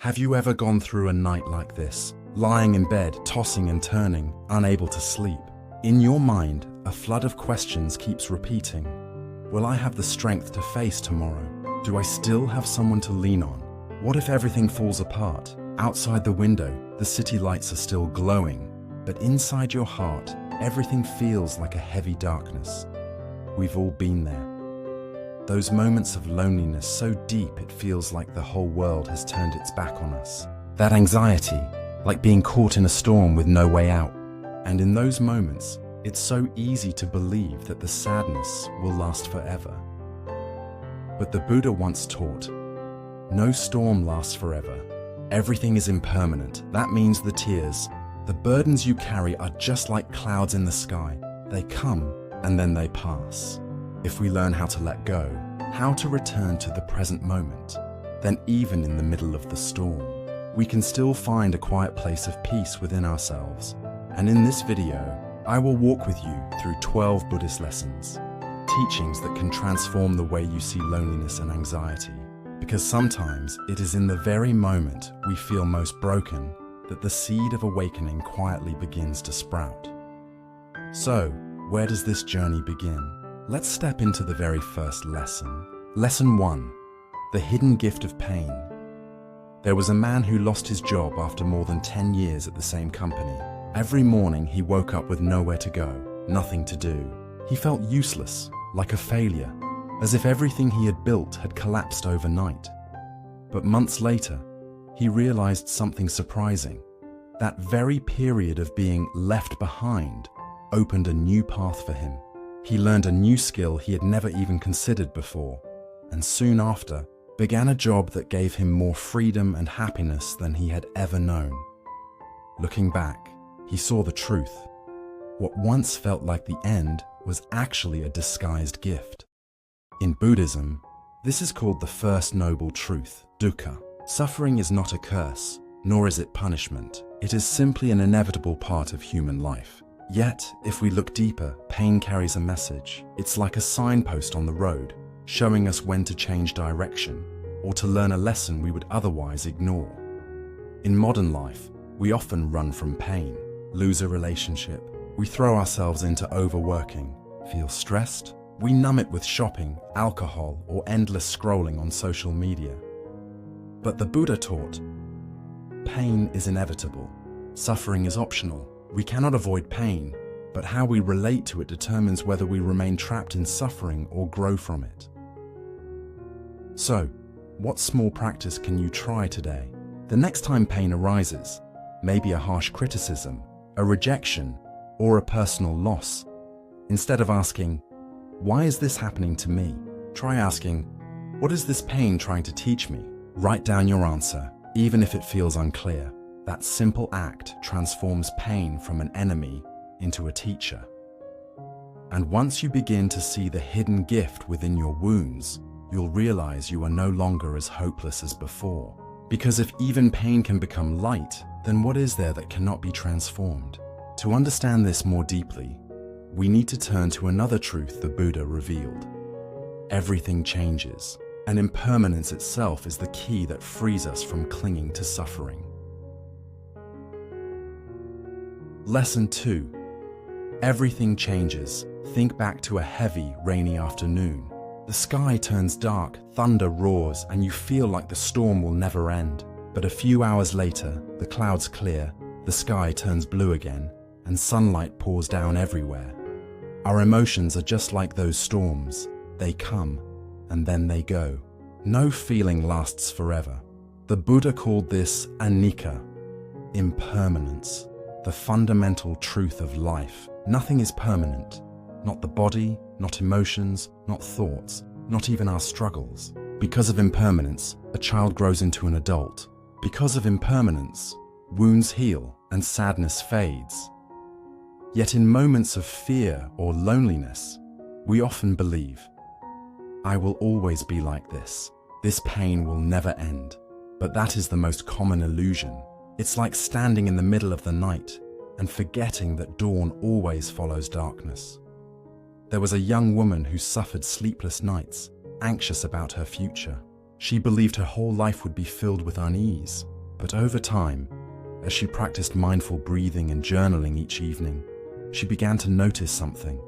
Have you ever gone through a night like this, lying in bed, tossing and turning, unable to sleep? In your mind, a flood of questions keeps repeating. Will I have the strength to face tomorrow? Do I still have someone to lean on? What if everything falls apart? Outside the window, the city lights are still glowing, but inside your heart, everything feels like a heavy darkness. We've all been there. Those moments of loneliness so deep it feels like the whole world has turned its back on us. That anxiety, like being caught in a storm with no way out. And in those moments, it's so easy to believe that the sadness will last forever. But the Buddha once taught, no storm lasts forever. Everything is impermanent. That means the tears, the burdens you carry are just like clouds in the sky. They come and then they pass. If we learn how to let go, how to return to the present moment, then even in the middle of the storm, we can still find a quiet place of peace within ourselves. And in this video, I will walk with you through 12 Buddhist lessons, teachings that can transform the way you see loneliness and anxiety. Because sometimes it is in the very moment we feel most broken that the seed of awakening quietly begins to sprout. So, where does this journey begin? Let's step into the very first lesson. Lesson 1. The hidden gift of pain. There was a man who lost his job after more than 10 years at the same company. Every morning he woke up with nowhere to go, nothing to do. He felt useless, like a failure, as if everything he had built had collapsed overnight. But months later, he realized something surprising. That very period of being left behind opened a new path for him. He learned a new skill he had never even considered before, and soon after began a job that gave him more freedom and happiness than he had ever known. Looking back, he saw the truth. What once felt like the end was actually a disguised gift. In Buddhism, this is called the first noble truth, dukkha. Suffering is not a curse, nor is it punishment. It is simply an inevitable part of human life. Yet, if we look deeper, pain carries a message. It's like a signpost on the road, showing us when to change direction, or to learn a lesson we would otherwise ignore. In modern life, we often run from pain, lose a relationship, we throw ourselves into overworking, feel stressed, we numb it with shopping, alcohol, or endless scrolling on social media. But the Buddha taught, pain is inevitable, suffering is optional. We cannot avoid pain, but how we relate to it determines whether we remain trapped in suffering or grow from it. So, what small practice can you try today? The next time pain arises, maybe a harsh criticism, a rejection, or a personal loss, instead of asking, why is this happening to me? Try asking, what is this pain trying to teach me? Write down your answer, even if it feels unclear. That simple act transforms pain from an enemy into a teacher. And once you begin to see the hidden gift within your wounds, you'll realize you are no longer as hopeless as before. Because if even pain can become light, then what is there that cannot be transformed? To understand this more deeply, we need to turn to another truth the Buddha revealed. Everything changes, and impermanence itself is the key that frees us from clinging to suffering. Lesson 2. Everything changes. Think back to a heavy, rainy afternoon. The sky turns dark, thunder roars, and you feel like the storm will never end. But a few hours later, the clouds clear, the sky turns blue again, and sunlight pours down everywhere. Our emotions are just like those storms. They come, and then they go. No feeling lasts forever. The Buddha called this Anicca, impermanence. The fundamental truth of life. Nothing is permanent. Not the body, not emotions, not thoughts, not even our struggles. Because of impermanence, a child grows into an adult. Because of impermanence, wounds heal and sadness fades. Yet in moments of fear or loneliness, we often believe, I will always be like this. This pain will never end. But that is the most common illusion. It's like standing in the middle of the night and forgetting that dawn always follows darkness. There was a young woman who suffered sleepless nights, anxious about her future. She believed her whole life would be filled with unease. But over time, as she practiced mindful breathing and journaling each evening, she began to notice something.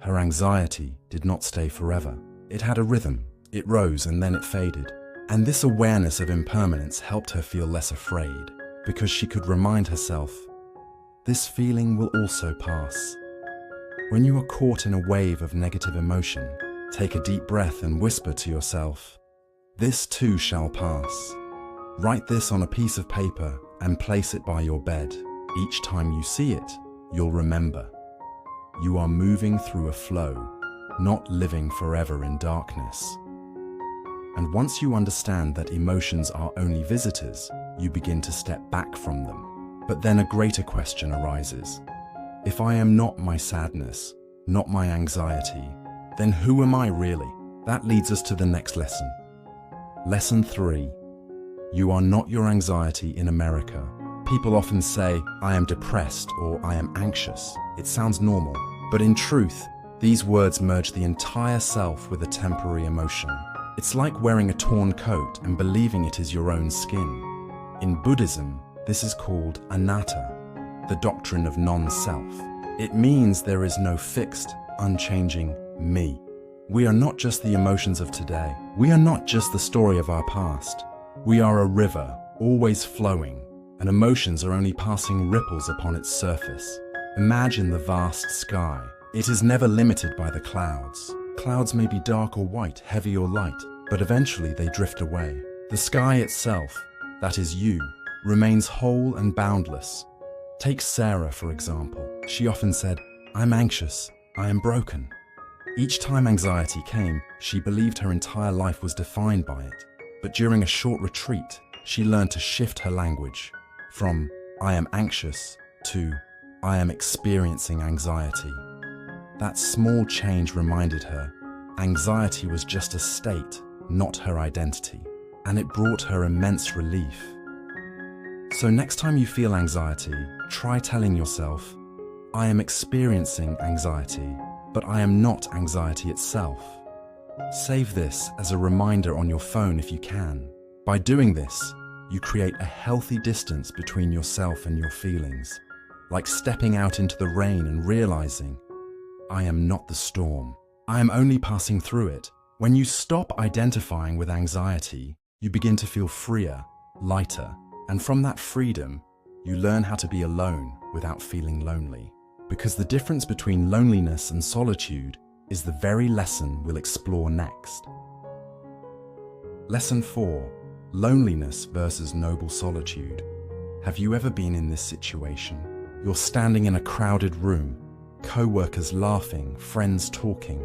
Her anxiety did not stay forever. It had a rhythm. It rose and then it faded. And this awareness of impermanence helped her feel less afraid, because she could remind herself, this feeling will also pass. When you are caught in a wave of negative emotion, take a deep breath and whisper to yourself, this too shall pass. Write this on a piece of paper and place it by your bed. Each time you see it, you'll remember. You are moving through a flow, not living forever in darkness. And once you understand that emotions are only visitors, you begin to step back from them. But then a greater question arises. If I am not my sadness, not my anxiety, then who am I really? That leads us to the next lesson. Lesson 3. You are not your anxiety in America. People often say, I am depressed or I am anxious. It sounds normal, but in truth, these words merge the entire self with a temporary emotion. It's like wearing a torn coat and believing it is your own skin. In Buddhism, this is called Anatta, the doctrine of non-self. It means there is no fixed, unchanging me. We are not just the emotions of today. We are not just the story of our past. We are a river, always flowing, and emotions are only passing ripples upon its surface. Imagine the vast sky. It is never limited by the clouds. Clouds may be dark or white, heavy or light, but eventually they drift away. The sky itself, that is you, remains whole and boundless. Take Sarah, for example. She often said, I'm anxious, I am broken. Each time anxiety came, she believed her entire life was defined by it. But during a short retreat, she learned to shift her language from I am anxious to I am experiencing anxiety. That small change reminded her anxiety was just a state, not her identity, and it brought her immense relief. So next time you feel anxiety, try telling yourself, I am experiencing anxiety, but I am not anxiety itself. Save this as a reminder on your phone if you can. By doing this, you create a healthy distance between yourself and your feelings, like stepping out into the rain and realizing, I am not the storm. I am only passing through it. When you stop identifying with anxiety, you begin to feel freer, lighter, and from that freedom, you learn how to be alone without feeling lonely. Because the difference between loneliness and solitude is the very lesson we'll explore next. Lesson 4. Loneliness versus noble solitude. Have you ever been in this situation? You're standing in a crowded room, co-workers laughing, friends talking,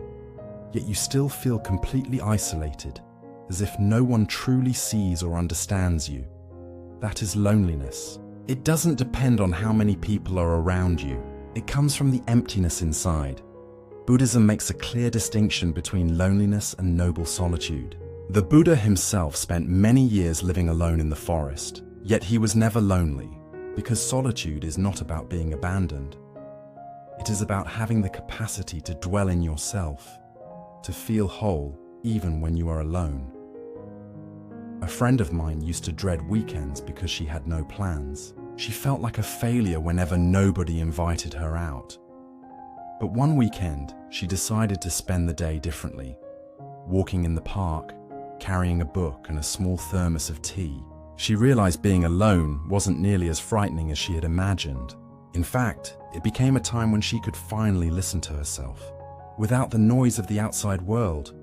yet you still feel completely isolated, as if no one truly sees or understands you. That is loneliness. It doesn't depend on how many people are around you. It comes from the emptiness inside. Buddhism makes a clear distinction between loneliness and noble solitude. The Buddha himself spent many years living alone in the forest, yet he was never lonely, because solitude is not about being abandoned. It is about having the capacity to dwell in yourself, to feel whole even when you are alone. A friend of mine used to dread weekends because she had no plans. She felt like a failure whenever nobody invited her out. But one weekend, she decided to spend the day differently, walking in the park, carrying a book and a small thermos of tea. She realized being alone wasn't nearly as frightening as she had imagined. In fact, it became a time when she could finally listen to herself, without the noise of the outside world.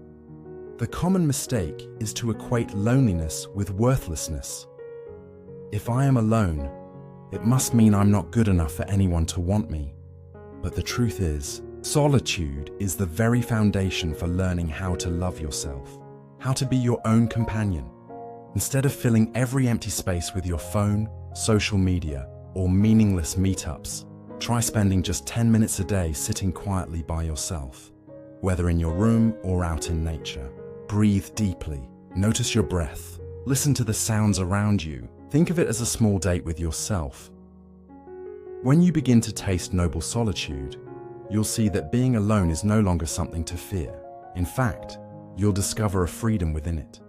The common mistake is to equate loneliness with worthlessness. If I am alone, it must mean I'm not good enough for anyone to want me. But the truth is, solitude is the very foundation for learning how to love yourself, how to be your own companion. Instead of filling every empty space with your phone, social media, or meaningless meetups, try spending just 10 minutes a day sitting quietly by yourself, whether in your room or out in nature. Breathe deeply, notice your breath, listen to the sounds around you. Think of it as a small date with yourself. When you begin to taste noble solitude, you'll see that being alone is no longer something to fear. In fact, you'll discover a freedom within it.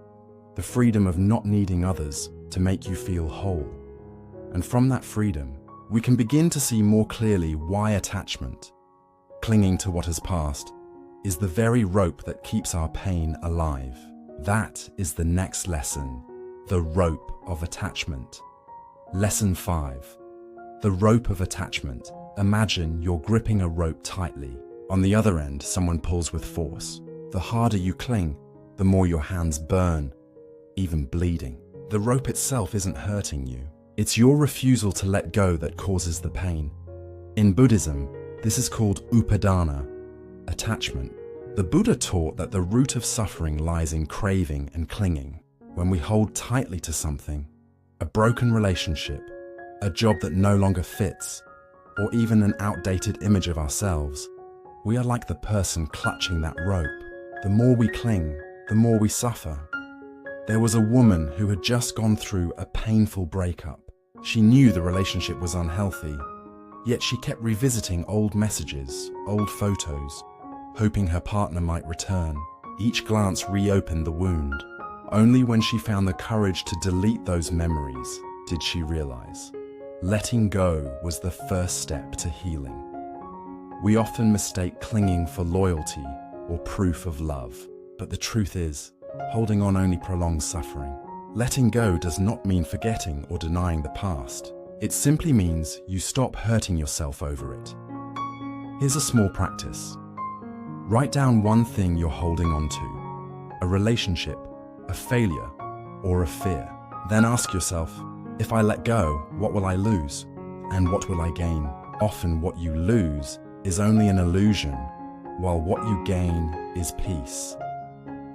The freedom of not needing others, to make you feel whole. And from that freedom, we can begin to see more clearly why attachment, clinging to what has passed, is the very rope that keeps our pain alive. That is the next lesson, the rope of attachment. Lesson 5. The rope of attachment. Imagine you're gripping a rope tightly. On the other end, someone pulls with force. The harder you cling, the more your hands burn, even bleeding. The rope itself isn't hurting you. It's your refusal to let go that causes the pain. In Buddhism, this is called upadana, attachment. The Buddha taught that the root of suffering lies in craving and clinging. When we hold tightly to something, a broken relationship, a job that no longer fits, or even an outdated image of ourselves, we are like the person clutching that rope. The more we cling, the more we suffer. There was a woman who had just gone through a painful breakup. She knew the relationship was unhealthy, yet she kept revisiting old messages, old photos, hoping her partner might return. Each glance reopened the wound. Only when she found the courage to delete those memories did she realize letting go was the first step to healing. We often mistake clinging for loyalty or proof of love, but the truth is, holding on only prolongs suffering. Letting go does not mean forgetting or denying the past. It simply means you stop hurting yourself over it. Here's a small practice. Write down one thing you're holding on to, a relationship, a failure, or a fear. Then ask yourself, if I let go, what will I lose? And what will I gain? Often what you lose is only an illusion, while what you gain is peace.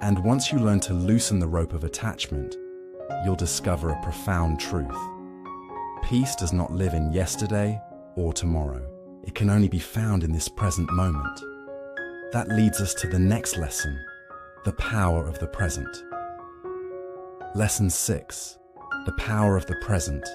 And once you learn to loosen the rope of attachment, you'll discover a profound truth. Peace does not live in yesterday or tomorrow. It can only be found in this present moment. That leads us to the next lesson, the power of the present. Lesson 6. The power of the present.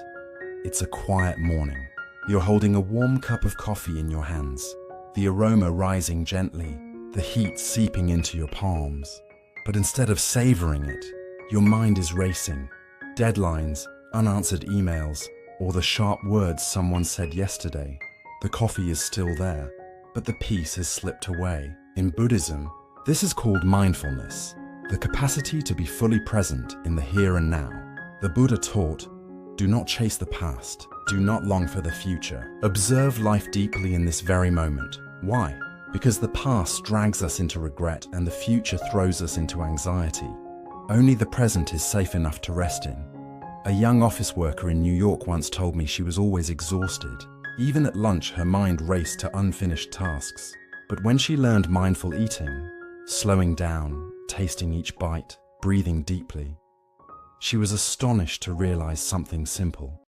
It's a quiet morning. You're holding a warm cup of coffee in your hands, the aroma rising gently, the heat seeping into your palms. But instead of savoring it, your mind is racing. Deadlines, unanswered emails, or the sharp words someone said yesterday. The coffee is still there, but the peace has slipped away. In Buddhism, this is called mindfulness, the capacity to be fully present in the here and now. The Buddha taught, do not chase the past, do not long for the future. Observe life deeply in this very moment. Why? Because the past drags us into regret and the future throws us into anxiety. Only the present is safe enough to rest in. A young office worker in New York once told me she was always exhausted. Even at lunch, her mind raced to unfinished tasks. But when she learned mindful eating, slowing down, tasting each bite, breathing deeply, she was astonished to realize something simple.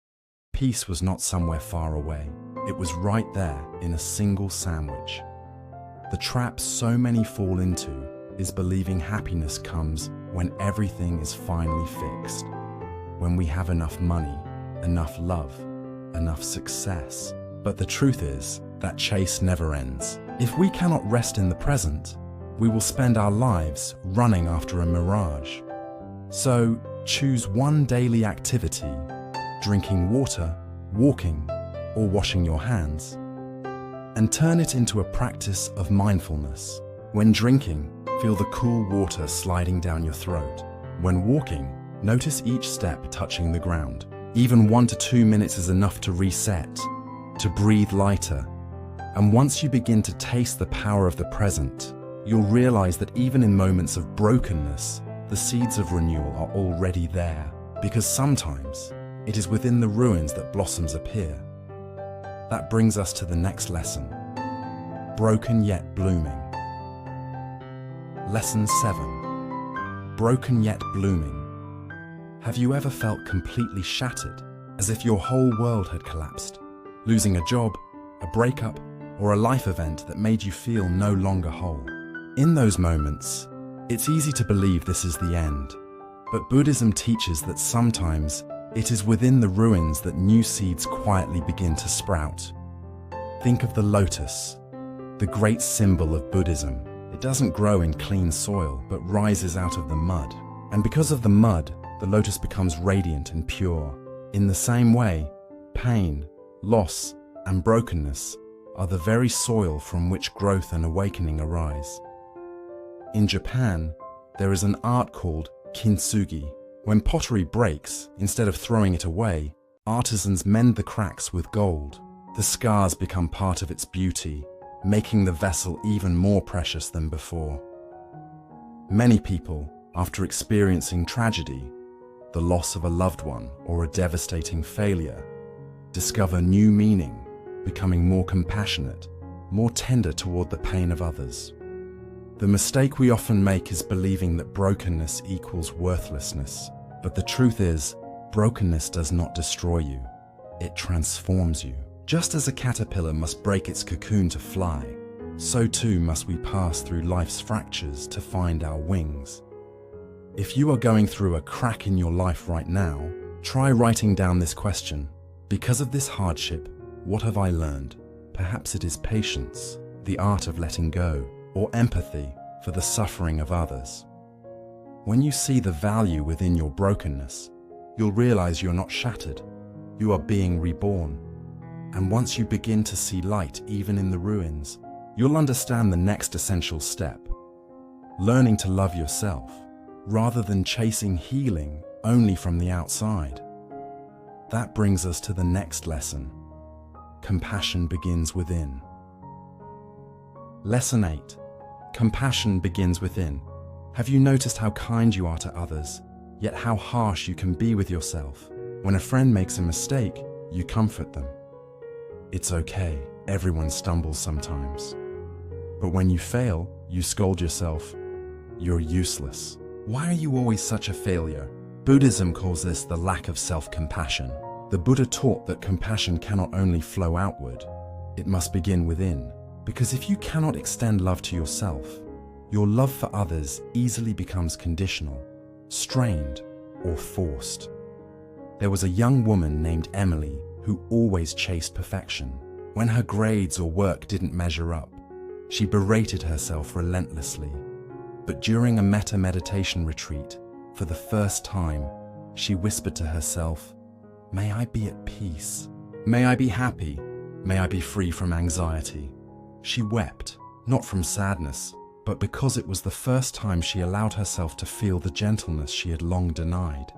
Peace was not somewhere far away. It was right there in a single sandwich. The trap so many fall into is believing happiness comes when everything is finally fixed. When we have enough money, enough love, enough success. But the truth is that chase never ends. If we cannot rest in the present, we will spend our lives running after a mirage. So choose one daily activity, drinking water, walking, or washing your hands, and turn it into a practice of mindfulness. When drinking, feel the cool water sliding down your throat. When walking, notice each step touching the ground. Even 1 to 2 minutes is enough to reset, to breathe lighter. And once you begin to taste the power of the present, you'll realize that even in moments of brokenness, the seeds of renewal are already there. Because sometimes, it is within the ruins that blossoms appear. That brings us to the next lesson. Broken yet blooming. Lesson 7. Broken yet blooming. Have you ever felt completely shattered, as if your whole world had collapsed? Losing a job, a breakup, or a life event that made you feel no longer whole. In those moments, it's easy to believe this is the end. But Buddhism teaches that sometimes it is within the ruins that new seeds quietly begin to sprout. Think of the lotus, the great symbol of Buddhism. It doesn't grow in clean soil, but rises out of the mud. And because of the mud, the lotus becomes radiant and pure. In the same way, pain, loss, and brokenness are the very soil from which growth and awakening arise. In Japan, there is an art called kintsugi. When pottery breaks, instead of throwing it away, artisans mend the cracks with gold. The scars become part of its beauty, making the vessel even more precious than before. Many people, after experiencing tragedy, the loss of a loved one or a devastating failure, discover new meaning, becoming more compassionate, more tender toward the pain of others. The mistake we often make is believing that brokenness equals worthlessness. But the truth is, brokenness does not destroy you. It transforms you. Just as a caterpillar must break its cocoon to fly, so too must we pass through life's fractures to find our wings. If you are going through a crack in your life right now, try writing down this question. Because of this hardship, what have I learned? Perhaps it is patience, the art of letting go, or empathy for the suffering of others. When you see the value within your brokenness, you'll realize you're not shattered. You are being reborn. And once you begin to see light even in the ruins, you'll understand the next essential step: learning to love yourself, rather than chasing healing only from the outside. That brings us to the next lesson. Compassion begins within. Lesson 8. Compassion begins within. Have you noticed how kind you are to others, yet how harsh you can be with yourself? When a friend makes a mistake, you comfort them. It's okay, everyone stumbles sometimes. But when you fail, you scold yourself. You're useless. Why are you always such a failure? Buddhism calls this the lack of self-compassion. The Buddha taught that compassion cannot only flow outward, it must begin within. Because if you cannot extend love to yourself, your love for others easily becomes conditional, strained, or forced. There was a young woman named Emily who always chased perfection. When her grades or work didn't measure up, she berated herself relentlessly. But during a metta meditation retreat, for the first time, she whispered to herself, "May I be at peace. May I be happy. May I be free from anxiety." She wept, not from sadness, but because it was the first time she allowed herself to feel the gentleness she had long denied.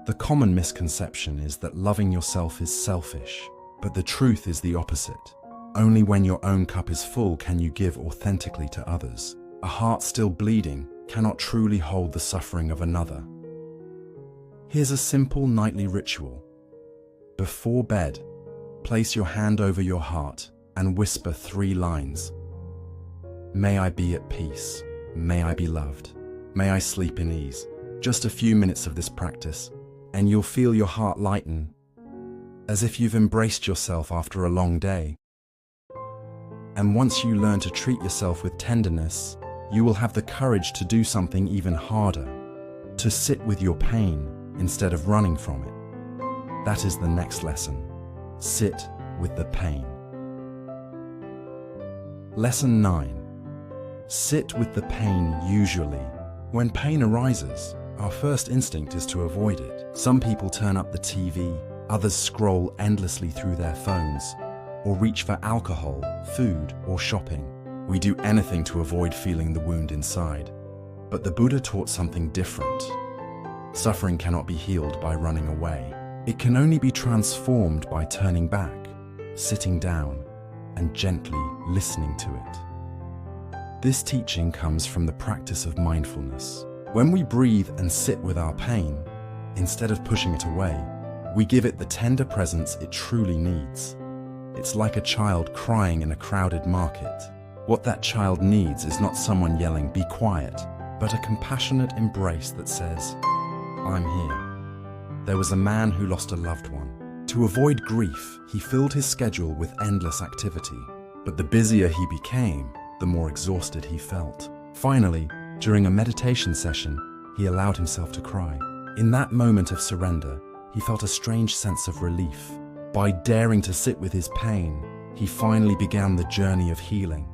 The common misconception is that loving yourself is selfish, but the truth is the opposite. Only when your own cup is full can you give authentically to others. A heart still bleeding cannot truly hold the suffering of another. Here's a simple nightly ritual. Before bed, place your hand over your heart and whisper 3 lines. May I be at peace. May I be loved. May I sleep in ease. Just a few minutes of this practice, and you'll feel your heart lighten, as if you've embraced yourself after a long day. And once you learn to treat yourself with tenderness, you will have the courage to do something even harder, to sit with your pain instead of running from it. That is the next lesson. Sit with the pain. Lesson 9. Sit with the pain usually. When pain arises, our first instinct is to avoid it. Some people turn up the TV, others scroll endlessly through their phones, or reach for alcohol, food, or shopping. We do anything to avoid feeling the wound inside. But the Buddha taught something different. Suffering cannot be healed by running away. It can only be transformed by turning back, sitting down, and gently listening to it. This teaching comes from the practice of mindfulness. When we breathe and sit with our pain, instead of pushing it away, we give it the tender presence it truly needs. It's like a child crying in a crowded market. What that child needs is not someone yelling, "Be quiet," but a compassionate embrace that says, "I'm here." There was a man who lost a loved one. To avoid grief, he filled his schedule with endless activity. But the busier he became, the more exhausted he felt. Finally, during a meditation session, he allowed himself to cry. In that moment of surrender, he felt a strange sense of relief. By daring to sit with his pain, he finally began the journey of healing.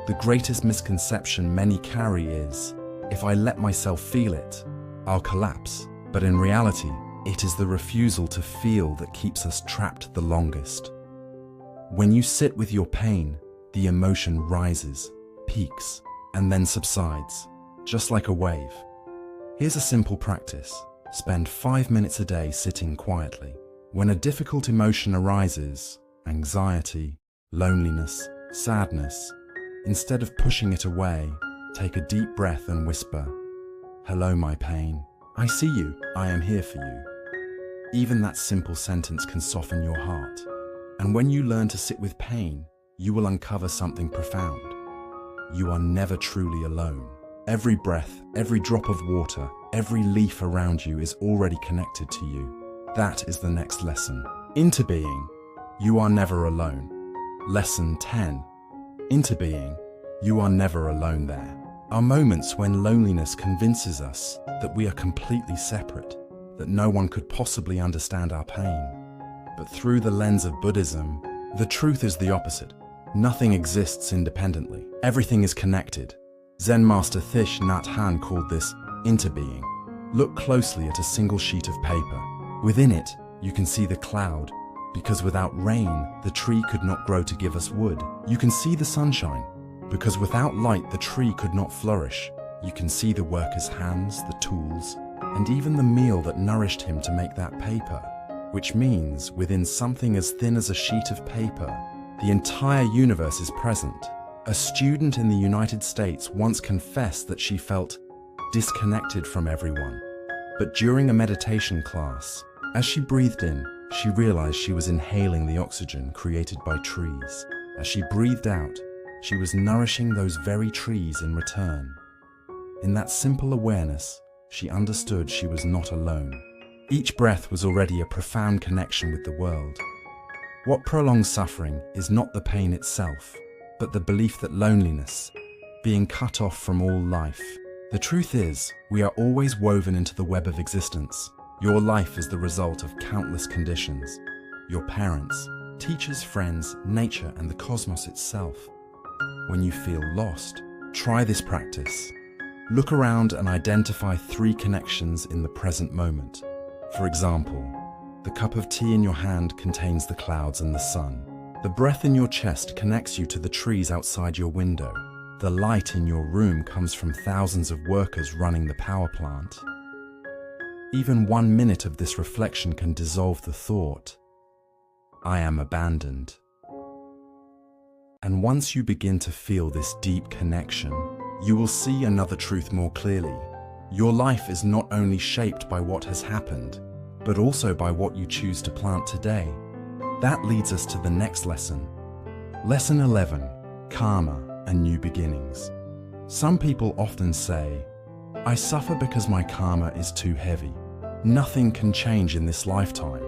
The greatest misconception many carry is, if I let myself feel it, I'll collapse. But in reality, it is the refusal to feel that keeps us trapped the longest. When you sit with your pain, the emotion rises, peaks, and then subsides, just like a wave. Here's a simple practice. Spend 5 minutes a day sitting quietly. When a difficult emotion arises, anxiety, loneliness, sadness, instead of pushing it away, take a deep breath and whisper, "Hello, my pain. I see you. I am here for you." Even that simple sentence can soften your heart. And when you learn to sit with pain, you will uncover something profound. You are never truly alone. Every breath, every drop of water, every leaf around you is already connected to you. That is the next lesson. Interbeing. You are never alone. Lesson 10. Interbeing. You are never alone there. Are moments when loneliness convinces us that we are completely separate, that no one could possibly understand our pain. But through the lens of Buddhism, the truth is the opposite. Nothing exists independently. Everything is connected. Zen master Thich Nhat Hanh called this interbeing. Look closely at a single sheet of paper. Within it, you can see the cloud, because without rain, the tree could not grow to give us wood. You can see the sunshine, because without light, the tree could not flourish. You can see the worker's hands, the tools, and even the meal that nourished him to make that paper. Which means, within something as thin as a sheet of paper, the entire universe is present. A student in the United States once confessed that she felt disconnected from everyone. But during a meditation class, as she breathed in, she realized she was inhaling the oxygen created by trees. As she breathed out, she was nourishing those very trees in return. In that simple awareness, she understood she was not alone. Each breath was already a profound connection with the world. What prolongs suffering is not the pain itself, but the belief that loneliness, being cut off from all life. The truth is, we are always woven into the web of existence. Your life is the result of countless conditions. Your parents, teachers, friends, nature, and the cosmos itself. When you feel lost, try this practice. Look around and identify 3 connections in the present moment. For example, the cup of tea in your hand contains the clouds and the sun. The breath in your chest connects you to the trees outside your window. The light in your room comes from thousands of workers running the power plant. Even 1 minute of this reflection can dissolve the thought, "I am abandoned." And once you begin to feel this deep connection, you will see another truth more clearly. Your life is not only shaped by what has happened, but also by what you choose to plant today. That leads us to the next lesson. Lesson 11, Karma and New Beginnings. Some people often say, "I suffer because my karma is too heavy. Nothing can change in this lifetime."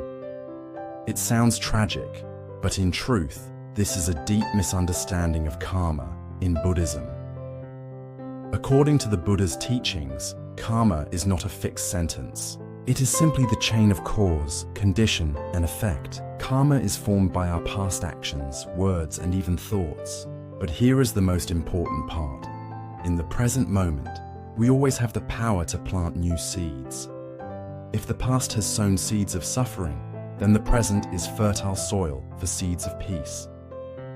It sounds tragic, but in truth, this is a deep misunderstanding of karma in Buddhism. According to the Buddha's teachings, karma is not a fixed sentence. It is simply the chain of cause, condition, and effect. Karma is formed by our past actions, words, and even thoughts. But here is the most important part. In the present moment, we always have the power to plant new seeds. If the past has sown seeds of suffering, then the present is fertile soil for seeds of peace.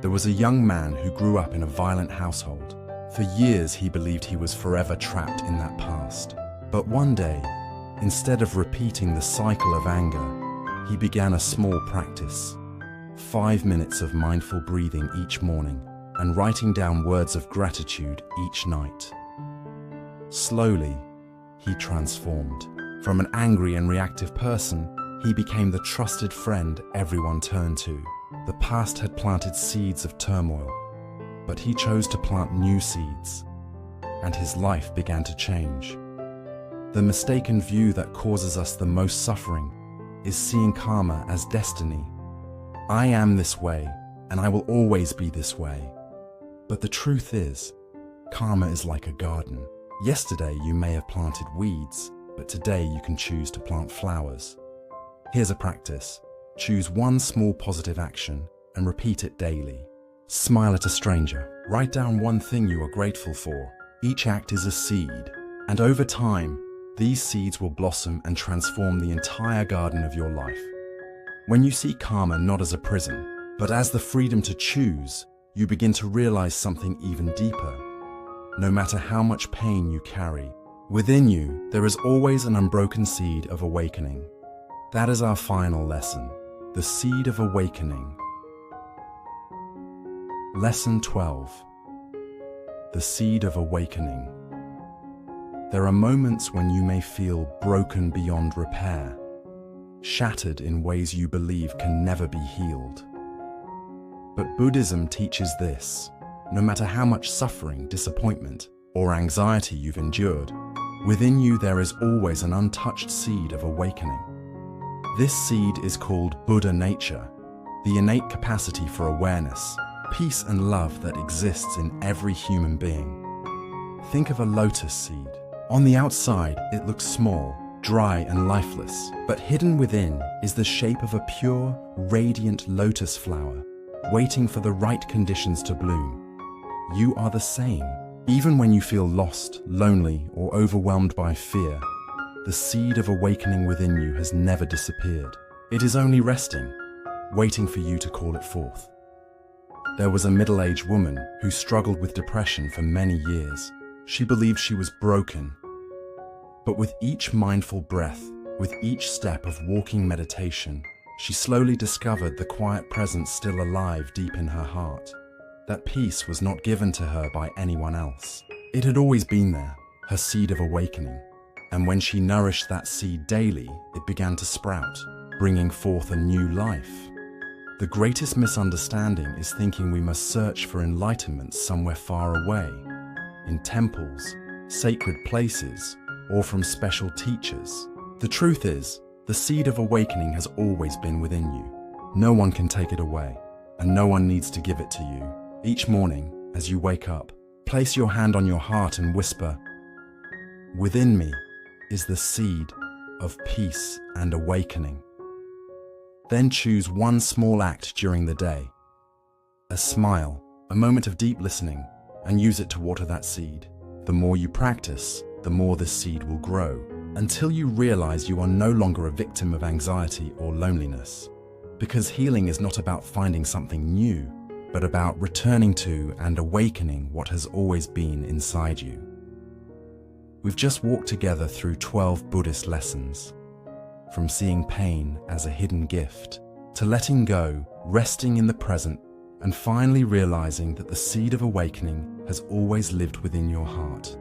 There was a young man who grew up in a violent household. For years he believed he was forever trapped in that past. But one day, instead of repeating the cycle of anger, he began a small practice. 5 minutes of mindful breathing each morning and writing down words of gratitude each night. Slowly, he transformed. From an angry and reactive person, he became the trusted friend everyone turned to. The past had planted seeds of turmoil, but he chose to plant new seeds, and his life began to change. The mistaken view that causes us the most suffering is seeing karma as destiny. I am this way, and I will always be this way. But the truth is, karma is like a garden. Yesterday you may have planted weeds, but today you can choose to plant flowers. Here's a practice. Choose one small positive action and repeat it daily. Smile at a stranger. Write down one thing you are grateful for. Each act is a seed, and over time, These seeds will blossom and transform the entire garden of your life. When you see karma not as a prison, but as the freedom to choose, you begin to realize something even deeper. No matter how much pain you carry, within you there is always an unbroken seed of awakening. That is our final lesson, the seed of awakening. Lesson 12. The seed of awakening. There are moments when you may feel broken beyond repair, shattered in ways you believe can never be healed. But Buddhism teaches this: no matter how much suffering, disappointment, or anxiety you've endured, within you there is always an untouched seed of awakening. This seed is called Buddha nature, the innate capacity for awareness, peace and love that exists in every human being. Think of a lotus seed. On the outside, it looks small, dry and lifeless, but hidden within is the shape of a pure, radiant lotus flower, waiting for the right conditions to bloom. You are the same. Even when you feel lost, lonely, or overwhelmed by fear, the seed of awakening within you has never disappeared. It is only resting, waiting for you to call it forth. There was a middle-aged woman who struggled with depression for many years. She believed she was broken. But with each mindful breath, with each step of walking meditation, she slowly discovered the quiet presence still alive deep in her heart. That peace was not given to her by anyone else. It had always been there, her seed of awakening. And when she nourished that seed daily, it began to sprout, bringing forth a new life. The greatest misunderstanding is thinking we must search for enlightenment somewhere far away, in temples, sacred places, or from special teachers. The truth is, the seed of awakening has always been within you. No one can take it away, and no one needs to give it to you. Each morning, as you wake up, place your hand on your heart and whisper, "Within me is the seed of peace and awakening." Then choose one small act during the day. A smile, a moment of deep listening, and use it to water that seed. The more you practice, the more this seed will grow, until you realize you are no longer a victim of anxiety or loneliness. Because healing is not about finding something new, but about returning to and awakening what has always been inside you. We've just walked together through 12 Buddhist lessons. From seeing pain as a hidden gift, to letting go, resting in the present, and finally realizing that the seed of awakening has always lived within your heart.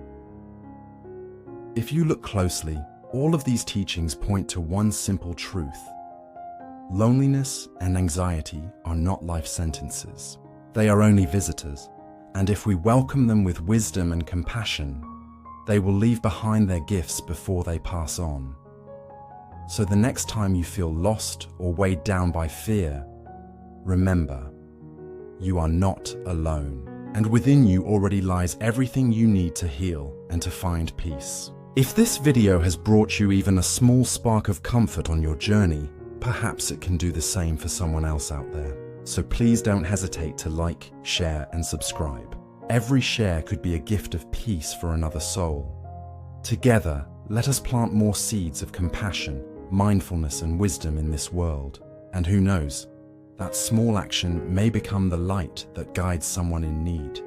If you look closely, all of these teachings point to one simple truth. Loneliness and anxiety are not life sentences. They are only visitors, and if we welcome them with wisdom and compassion, they will leave behind their gifts before they pass on. So the next time you feel lost or weighed down by fear, remember, you are not alone, and within you already lies everything you need to heal and to find peace. If this video has brought you even a small spark of comfort on your journey, perhaps it can do the same for someone else out there. So please don't hesitate to like, share, and subscribe. Every share could be a gift of peace for another soul. Together, let us plant more seeds of compassion, mindfulness, and wisdom in this world. And who knows, that small action may become the light that guides someone in need.